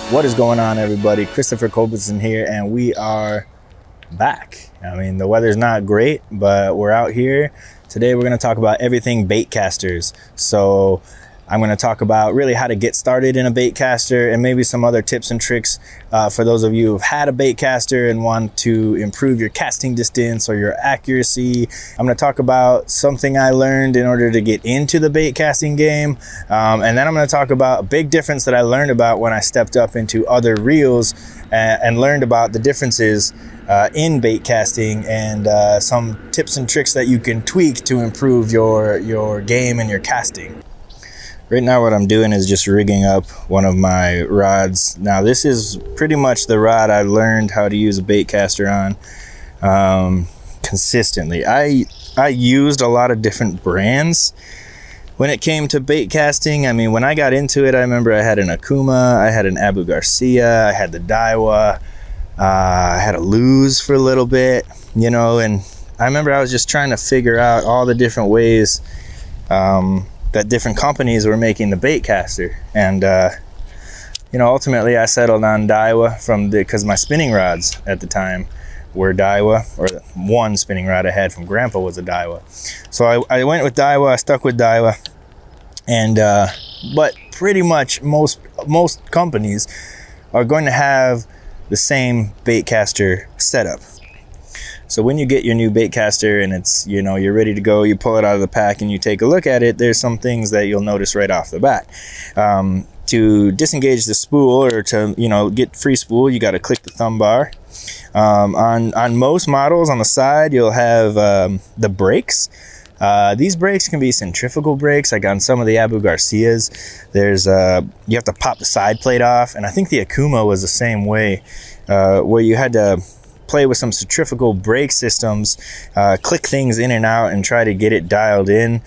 What is going on, everybody? Christopher Culbertson here, and we are back. I mean, the weather's not great, but we're out here. Today we're going to talk about everything bait casters. So I'm going to talk about really how to get started in a bait caster and maybe some other tips and tricks for those of you who've had a bait caster and want to improve your casting distance or your accuracy. I'm going to talk about something I learned in order to get into the bait casting game. And then I'm going to talk about a big difference that I learned about when I stepped up into other reels and learned about the differences in bait casting and some tips and tricks that you can tweak to improve your game and your casting. Right now what I'm doing is just rigging up one of my rods. Now this is pretty much the rod I learned how to use a bait caster on consistently. I used a lot of different brands when it came to bait casting. I mean, when I got into it, I remember I had an Akuma, I had an Abu Garcia, I had the Daiwa, I had a Luz for a little bit, you know, and I remember I was just trying to figure out all the different ways that different companies were making the bait caster. And ultimately I settled on Daiwa because my spinning rods at the time were Daiwa, or one spinning rod I had from Grandpa was a Daiwa. So I went with Daiwa, I stuck with Daiwa, and but pretty much most companies are going to have the same bait caster setup. So when you get your new bait caster and it's, you're ready to go, you pull it out of the pack and you take a look at it, there's some things that you'll notice right off the bat. To disengage the spool or to, get free spool, you got to click the thumb bar. On most models on the side, you'll have the brakes. These brakes can be centrifugal brakes, like on some of the Abu Garcias. There's you have to pop the side plate off, and I think the Akuma was the same way, where you had to play with some centrifugal brake systems, click things in and out and try to get it dialed in.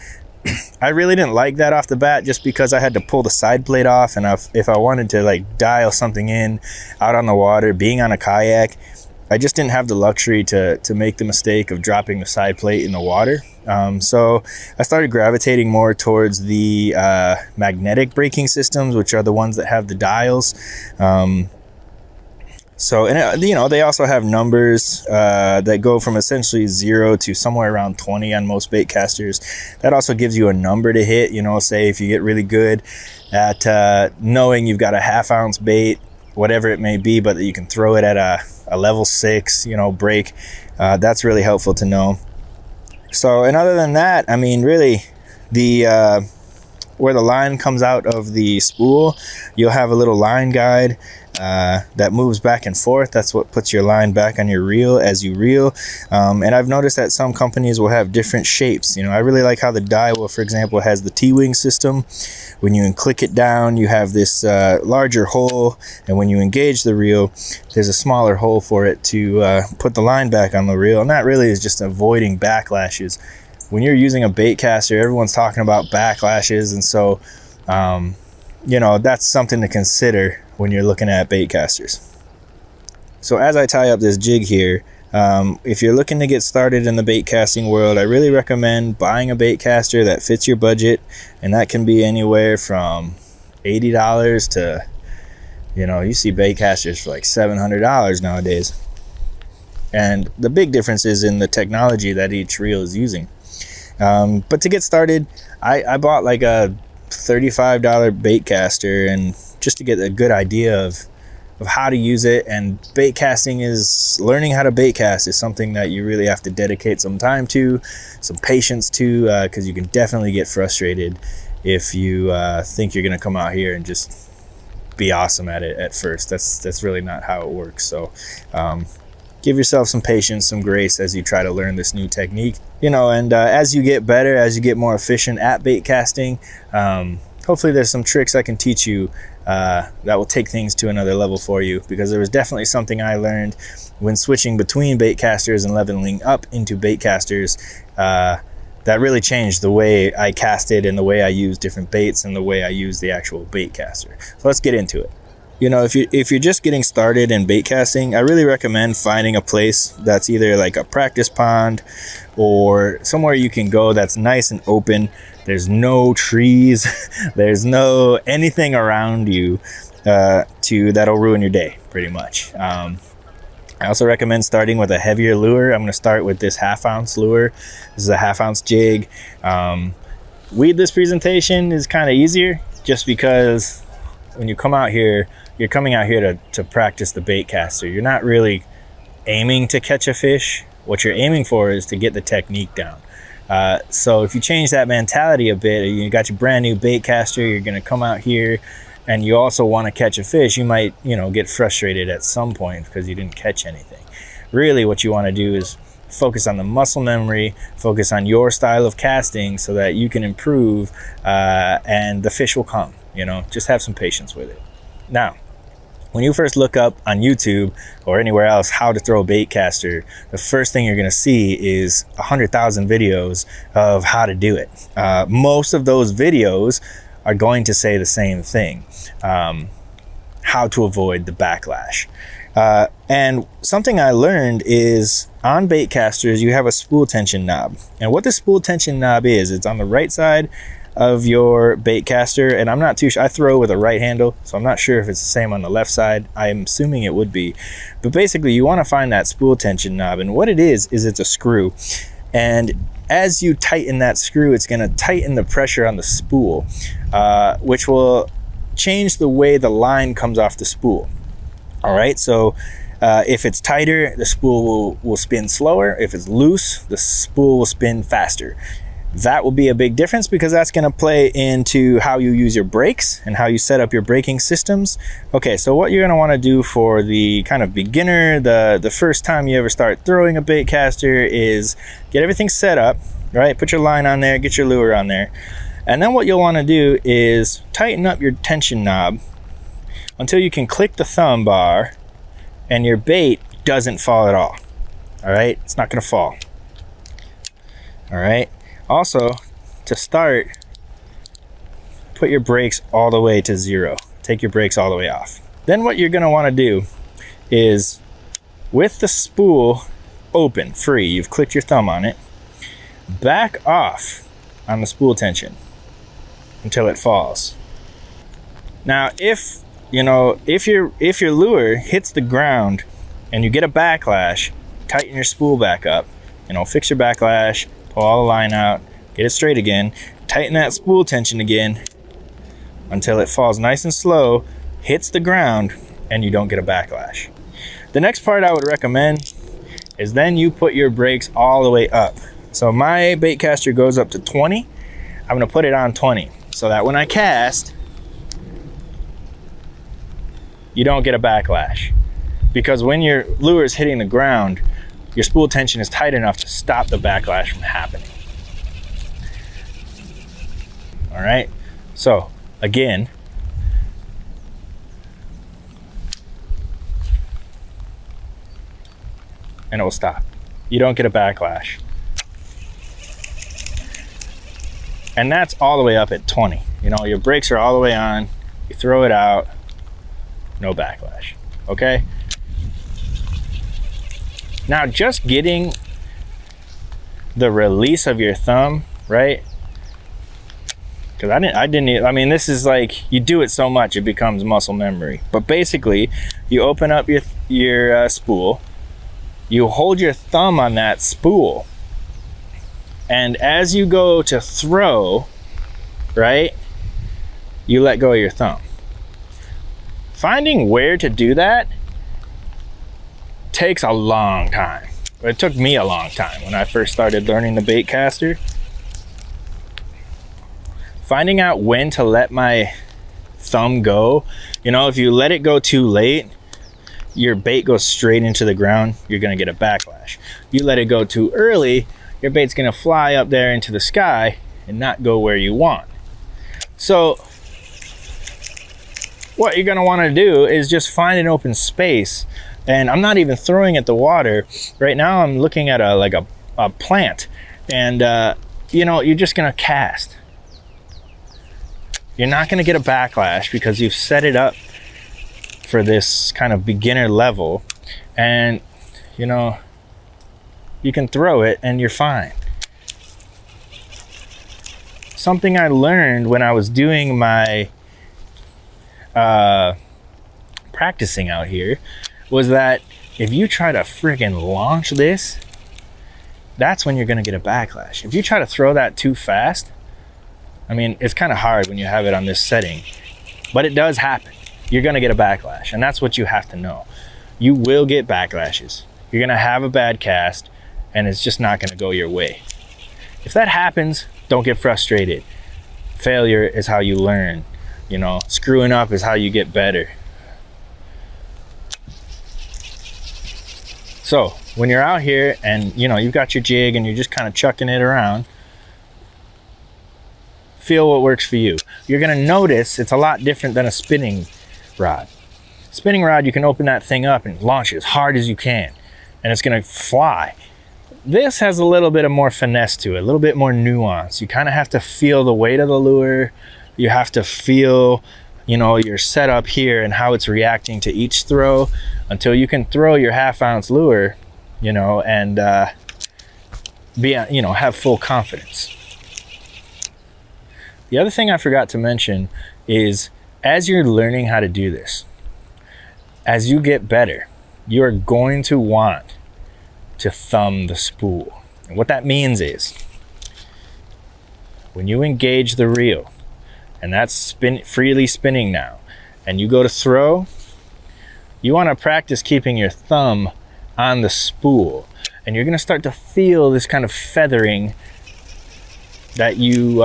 I really didn't like that off the bat, just because I had to pull the side plate off, and if I wanted to dial something in out on the water, being on a kayak, I just didn't have the luxury to make the mistake of dropping the side plate in the water. So I started gravitating more towards the magnetic braking systems, which are the ones that have the dials. So, and they also have numbers that go from essentially 0 to somewhere around 20 on most bait casters. That also gives you a number to hit, say if you get really good at knowing you've got a half-ounce bait, whatever it may be, but that you can throw it at a level 6, break. That's really helpful to know. So, and other than that, I mean, really, the where the line comes out of the spool, you'll have a little line guide that moves back and forth. That's what puts your line back on your reel as you reel. And I've noticed that some companies will have different shapes. I really like how the Daiwa, for example, has the T-wing system. When you click it down, you have this larger hole, and when you engage the reel, there's a smaller hole for it to put the line back on the reel. And that really is just avoiding backlashes. When you're using a bait caster, everyone's talking about backlashes, and so that's something to consider when you're looking at bait casters. So as I tie up this jig here, if you're looking to get started in the bait casting world, I really recommend buying a bait caster that fits your budget, and that can be anywhere from $80 to, you see bait casters for like $700 nowadays. And the big difference is in the technology that each reel is using. But to get started, I bought like a $35 bait caster, and just to get a good idea of how to use it. And bait casting learning how to bait cast is something that you really have to dedicate some time to, some patience to, because you can definitely get frustrated if you think you're going to come out here and just be awesome at it at first. That's really not how it works. So give yourself some patience, some grace as you try to learn this new technique. And as you get better, as you get more efficient at bait casting, hopefully there's some tricks I can teach you that will take things to another level for you, because there was definitely something I learned when switching between bait casters and leveling up into bait casters that really changed the way I casted and the way I use different baits and the way I use the actual bait caster. So let's get into it. If you're just getting started in bait casting, I really recommend finding a place that's either like a practice pond or somewhere you can go that's nice and open. There's no trees, there's no anything around you. that'll ruin your day pretty much. I also recommend starting with a heavier lure. I'm going to start with this 1/2 ounce lure. This is a 1/2 ounce jig. Weedless presentation is kind of easier just because when you come out here, you're coming out here to practice the bait caster. You're not really aiming to catch a fish. What you're aiming for is to get the technique down. So if you change that mentality a bit, you got your brand new bait caster, you're going to come out here and you also want to catch a fish, you might, get frustrated at some point because you didn't catch anything. Really what you want to do is focus on the muscle memory, focus on your style of casting so that you can improve, and the fish will come. Just have some patience with it. Now, when you first look up on YouTube or anywhere else how to throw a bait caster, the first thing you're going to see is 100,000 videos of how to do it. Most of those videos are going to say the same thing, how to avoid the backlash. And something I learned is on bait casters, you have a spool tension knob. And what the spool tension knob is, it's on the right side of your bait caster. And I'm not too sure, I throw with a right handle, so I'm not sure if it's the same on the left side. I'm assuming it would be. But basically you want to find that spool tension knob. And what it is it's a screw. And as you tighten that screw, it's going to tighten the pressure on the spool, which will change the way the line comes off the spool. All right, so if it's tighter, the spool will spin slower. If it's loose, the spool will spin faster. That will be a big difference because that's going to play into how you use your brakes and how you set up your braking systems. Okay, so what you're going to want to do for the kind of beginner, the first time you ever start throwing a bait caster, is get everything set up, right? Put your line on there, get your lure on there. And then what you'll want to do is tighten up your tension knob until you can click the thumb bar and your bait doesn't fall at all. All right, it's not going to fall. All right. Also, to start, put your brakes all the way to 0. Take your brakes all the way off. Then what you're going to want to do is, with the spool open, free, you've clicked your thumb on it, back off on the spool tension until it falls. Now, if your lure hits the ground and you get a backlash, tighten your spool back up, fix your backlash, pull all the line out, get it straight again, tighten that spool tension again until it falls nice and slow, hits the ground, and you don't get a backlash. The next part I would recommend is then you put your brakes all the way up. So my bait caster goes up to 20. I'm going to put it on 20 so that when I cast, you don't get a backlash. Because when your lure is hitting the ground, your spool tension is tight enough to stop the backlash from happening. All right, so again, and it will stop. You don't get a backlash. And that's all the way up at 20. Your brakes are all the way on, you throw it out, no backlash, okay? Now, just getting the release of your thumb, right? Because I mean, this is like, you do it so much, it becomes muscle memory. But basically, you open up your spool, you hold your thumb on that spool, and as you go to throw, right, you let go of your thumb. Finding where to do that takes a long time. It took me a long time when I first started learning the bait caster. Finding out when to let my thumb go. If you let it go too late, your bait goes straight into the ground, you're gonna get a backlash. You let it go too early, your bait's gonna fly up there into the sky and not go where you want. So what you're gonna wanna do is just find an open space. And I'm not even throwing at the water. Right now I'm looking at a plant, and you're just gonna cast. You're not gonna get a backlash because you've set it up for this kind of beginner level, and you can throw it and you're fine. Something I learned when I was doing my practicing out here was that if you try to freaking launch this, that's when you're going to get a backlash. If you try to throw that too fast, I mean, it's kind of hard when you have it on this setting, but it does happen. You're going to get a backlash, and that's what you have to know. You will get backlashes. You're going to have a bad cast, and it's just not going to go your way. If that happens, don't get frustrated. Failure is how you learn. You know, screwing up is how you get better. So when you're out here and you know you've got your jig and you're just kind of chucking it around, feel what works for you. You're going to notice it's a lot different than a spinning rod. Spinning rod, you can open that thing up and launch it as hard as you can, and it's going to fly. This has a little bit of more finesse to it, a little bit more nuance. You kind of have to feel the weight of the lure. You have to feel, you know, your setup here and how it's reacting to each throw until you can throw your 1/2 ounce lure, you know, and be, you know, have full confidence. The other thing I forgot to mention is as you're learning how to do this, as you get better, you're going to want to thumb the spool. And what that means is when you engage the reel, and that's freely spinning now, and you go to throw, you want to practice keeping your thumb on the spool, and you're going to start to feel this kind of feathering that you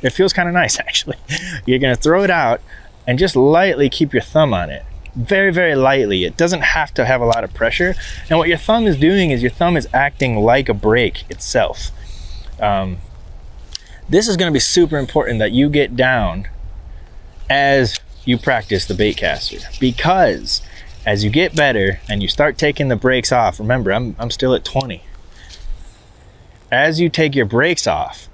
it feels kind of nice actually. You're going to throw it out and just lightly keep your thumb on it, very, very lightly. It doesn't have to have a lot of pressure, and what your thumb is doing is your thumb is acting like a brake itself. This is going to be super important that you get down as you practice the bait caster, because as you get better and you start taking the brakes off, remember I'm still at 20. As you take your brakes off,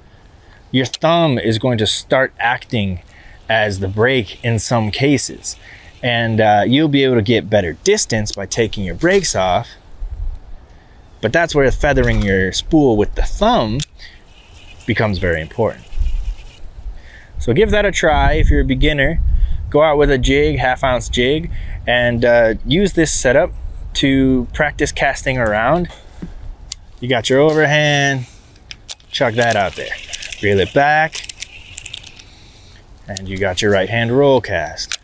your thumb is going to start acting as the brake in some cases, and you'll be able to get better distance by taking your brakes off. But that's where feathering your spool with the thumb becomes very important. So give that a try. If you're a beginner, go out with a jig, 1/2 ounce jig, and use this setup to practice casting around. You got your overhand, chuck that out there, reel it back, and you got your right hand roll cast,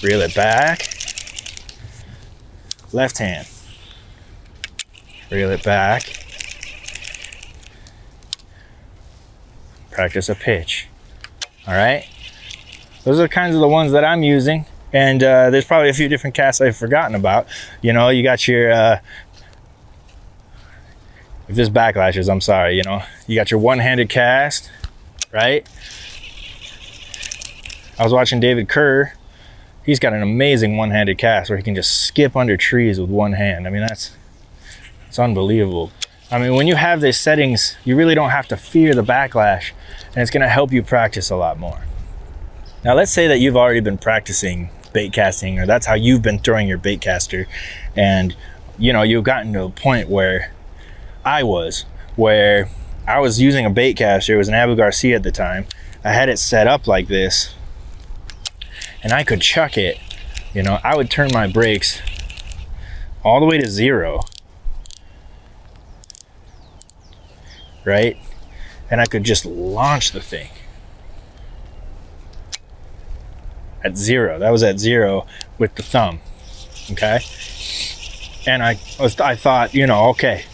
reel it back, left hand, reel it back, practice a pitch. All right, those are kinds of the ones that I'm using, and there's probably a few different casts I've forgotten about. You know, you got your if this backlashes, I'm sorry, you know, you got your one-handed cast, right? I was watching David Kerr. He's got an amazing one-handed cast where he can just skip under trees with one hand. I mean, it's unbelievable. I mean, when you have these settings, you really don't have to fear the backlash, and it's going to help you practice a lot more. Now, let's say that you've already been practicing bait casting, or that's how you've been throwing your bait caster, and you know, you've gotten to a point where I was using a bait caster. It was an Abu Garcia at the time. I had it set up like this, and I could chuck it. You know, I would turn my brakes all the way to 0. Right? And I could just launch the thing at 0. That was at 0 with the thumb. Okay? And I thought, you know, okay,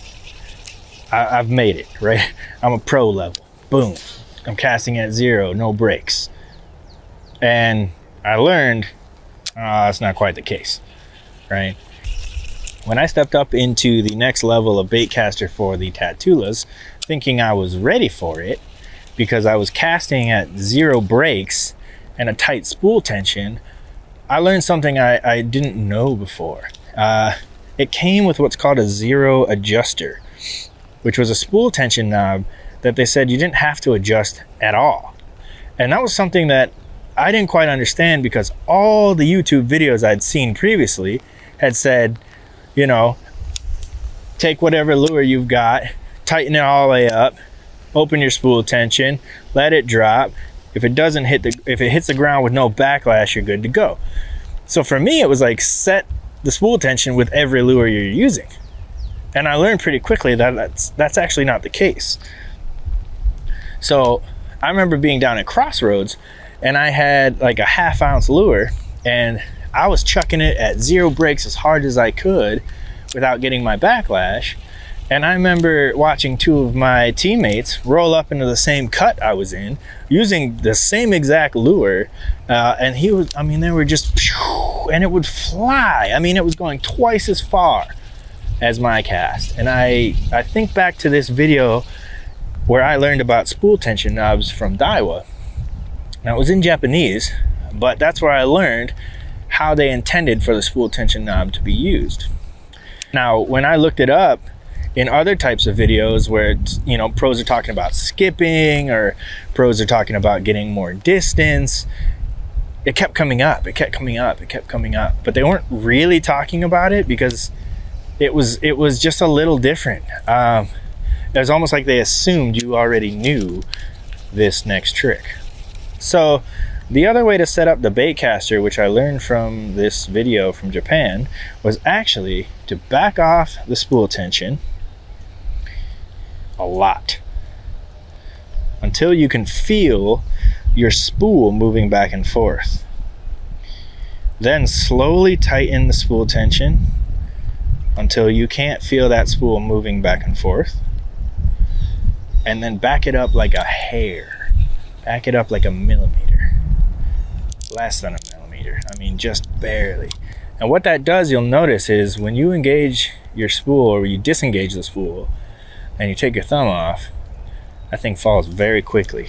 I've made it, right? I'm a pro level. Boom. I'm casting at 0, no brakes. And I learned that's not quite the case, right? When I stepped up into the next level of bait caster for the Tatulas, thinking I was ready for it because I was casting at 0 brakes and a tight spool tension, I learned something I didn't know before. It came with what's called a 0 adjuster, which was a spool tension knob that they said you didn't have to adjust at all. And that was something that I didn't quite understand, because all the YouTube videos I'd seen previously had said, you know, take whatever lure you've got, tighten it all the way up, open your spool tension, let it drop. If it hits the ground with no backlash, you're good to go. So for me, it was like set the spool tension with every lure you're using. And I learned pretty quickly that that's actually not the case. So I remember being down at Crossroads and I had like a 1/2 ounce lure and I was chucking it at 0 brakes as hard as I could without getting my backlash. And I remember watching 2 of my teammates roll up into the same cut I was in using the same exact lure. And they were just, and it would fly. I mean, it was going twice as far as my cast. And I think back to this video where I learned about spool tension knobs from Daiwa. Now it was in Japanese, but that's where I learned how they intended for the spool tension knob to be used. Now, when I looked it up in other types of videos where, you know, pros are talking about skipping or pros are talking about getting more distance, it kept coming up, it kept coming up, it kept coming up. But they weren't really talking about it because it was just a little different. It was almost like they assumed you already knew this next trick. So the other way to set up the baitcaster, which I learned from this video from Japan, was actually to back off the spool tension a lot until you can feel your spool moving back and forth. Then slowly tighten the spool tension until you can't feel that spool moving back and forth. And then back it up like a hair. Back it up like a millimeter. Less than a millimeter. I mean, just barely. And what that does, you'll notice, is when you engage your spool or you disengage the spool and you take your thumb off, that thing falls very quickly.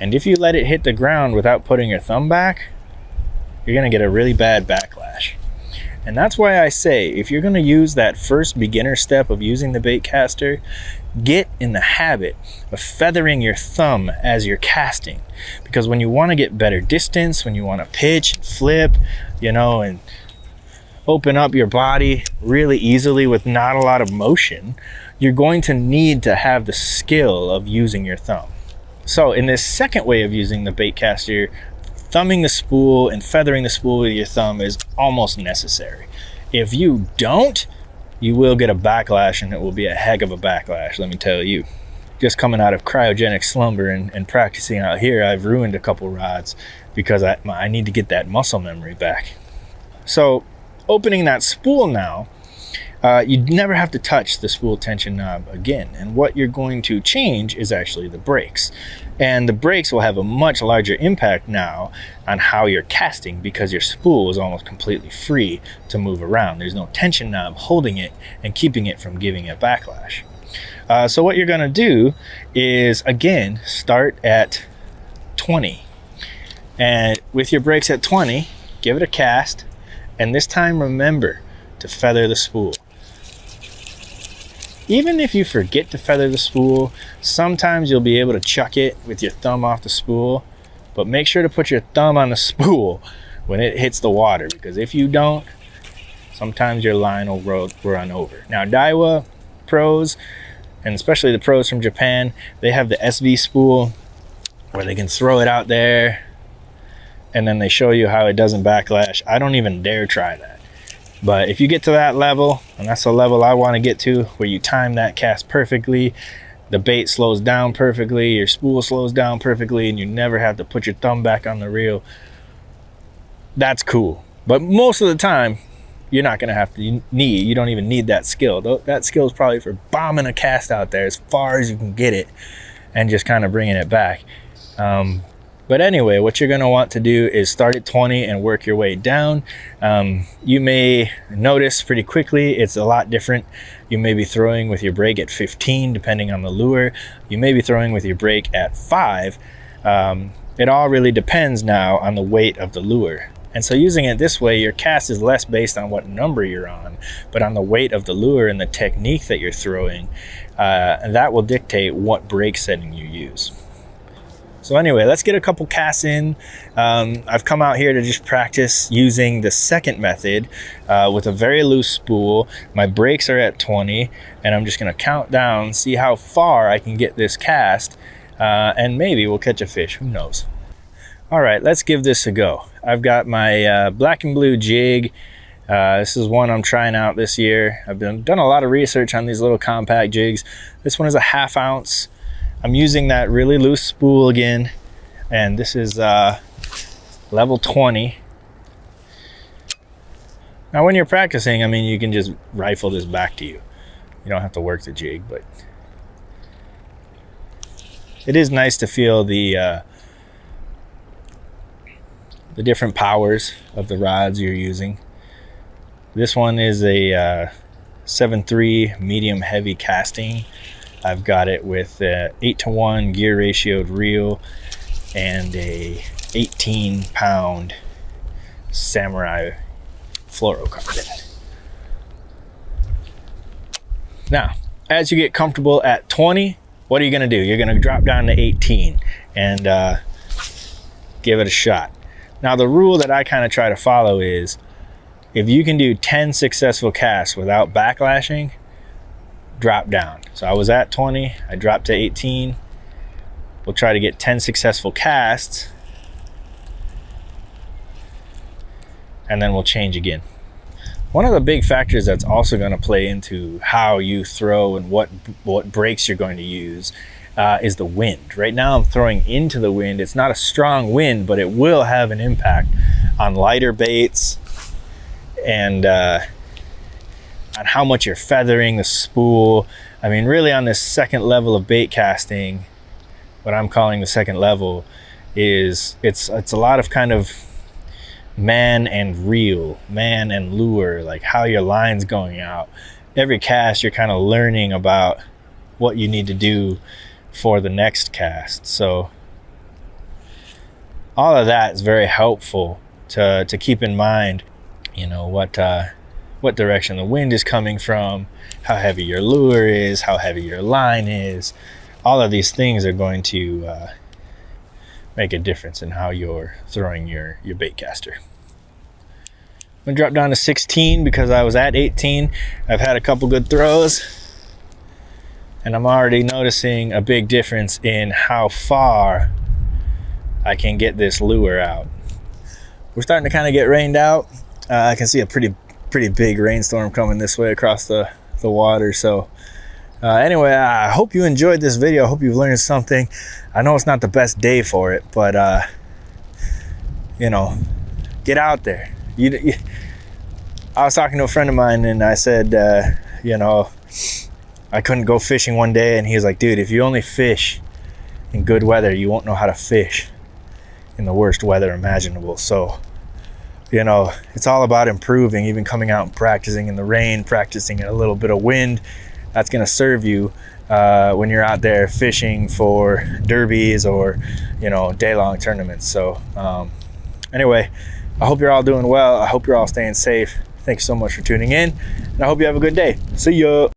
And if you let it hit the ground without putting your thumb back, you're gonna get a really bad backlash. And that's why I say, if you're gonna use that first beginner step of using the baitcaster, get in the habit of feathering your thumb as you're casting. Because when you wanna get better distance, when you wanna pitch, flip, you know, and open up your body really easily with not a lot of motion, you're going to need to have the skill of using your thumb. So in this second way of using the baitcaster, thumbing the spool and feathering the spool with your thumb is almost necessary. If you don't, you will get a backlash, and it will be a heck of a backlash, let me tell you. Just coming out of cryogenic slumber and practicing out here, I've ruined a couple rods because I need to get that muscle memory back. So opening that spool now, you never have to touch the spool tension knob again. And what you're going to change is actually the brakes. And the brakes will have a much larger impact now on how you're casting because your spool is almost completely free to move around. There's no tension knob holding it and keeping it from giving a backlash. So what you're gonna do is, again, start at 20. And with your brakes at 20, give it a cast. And this time, remember to feather the spool. Even if you forget to feather the spool, sometimes you'll be able to chuck it with your thumb off the spool, but make sure to put your thumb on the spool when it hits the water, because if you don't, sometimes your line will run over. Now, Daiwa pros, and especially the pros from Japan, they have the SV spool where they can throw it out there and then they show you how it doesn't backlash. I don't even dare try that. But if you get to that level, and that's the level I want to get to, where you time that cast perfectly, the bait slows down perfectly, your spool slows down perfectly, and you never have to put your thumb back on the reel, that's cool. But most of the time, you're not going to have to you don't even need that skill. That skill is probably for bombing a cast out there as far as you can get it and just kind of bringing it back. But anyway, what you're going to want to do is start at 20 and work your way down. You may notice pretty quickly it's a lot different. You may be throwing with your brake at 15, depending on the lure. You may be throwing with your brake at 5. It all really depends now on the weight of the lure. And so using it this way, your cast is less based on what number you're on, but on the weight of the lure and the technique that you're throwing. And that will dictate what brake setting you use. So anyway, let's get a couple casts in. I've come out here to just practice using the second method with a very loose spool. My brakes are at 20, and I'm just gonna count down, see how far I can get this cast, and maybe we'll catch a fish, who knows. All right, let's give this a go. I've got my black and blue jig. This is one I'm trying out this year. I've done a lot of research on these little compact jigs. This one is a 1/2 ounce. I'm using that really loose spool again, and this is level 20. Now when you're practicing, I mean, you can just rifle this back to you. You don't have to work the jig, but it is nice to feel the different powers of the rods you're using. This one is a 7.3 medium heavy casting. I've got it with 8-to-1 gear ratioed reel and a 18-pound Samurai fluorocarbon. Now, as you get comfortable at 20, what are you gonna do? You're gonna drop down to 18 and give it a shot. Now, the rule that I kind of try to follow is if you can do 10 successful casts without backlashing, drop down. So I was at 20, I dropped to 18. We'll try to get 10 successful casts, and then we'll change again. One of the big factors that's also going to play into how you throw and what brakes you're going to use is the wind. Right now I'm throwing into the wind. It's not a strong wind, but it will have an impact on lighter baits and on how much you're feathering the spool. I mean, really on this second level of bait casting, what I'm calling the second level, is it's a lot of kind of man and reel, man and lure, like how your line's going out. Every cast you're kind of learning about what you need to do for the next cast. So all of that is very helpful to keep in mind, you know, what direction the wind is coming from, how heavy your lure is, how heavy your line is. All of these things are going to make a difference in how you're throwing your bait caster. I'm gonna drop down to 16 because I was at 18. I've had a couple good throws, and I'm already noticing a big difference in how far I can get this lure out. We're starting to kind of get rained out. I can see a pretty big rainstorm coming this way across the water. So anyway, I hope you enjoyed this video. I hope you've learned something. I know it's not the best day for it, but you know, get out there. I was talking to a friend of mine, and I said, you know, I couldn't go fishing one day, and he was like, dude, if you only fish in good weather, you won't know how to fish in the worst weather imaginable. So, you know, it's all about improving, even coming out and practicing in the rain, practicing in a little bit of wind. That's going to serve you when you're out there fishing for derbies or, you know, day-long tournaments. So anyway, I hope you're all doing well. I hope you're all staying safe. Thanks so much for tuning in, and I hope you have a good day. See ya.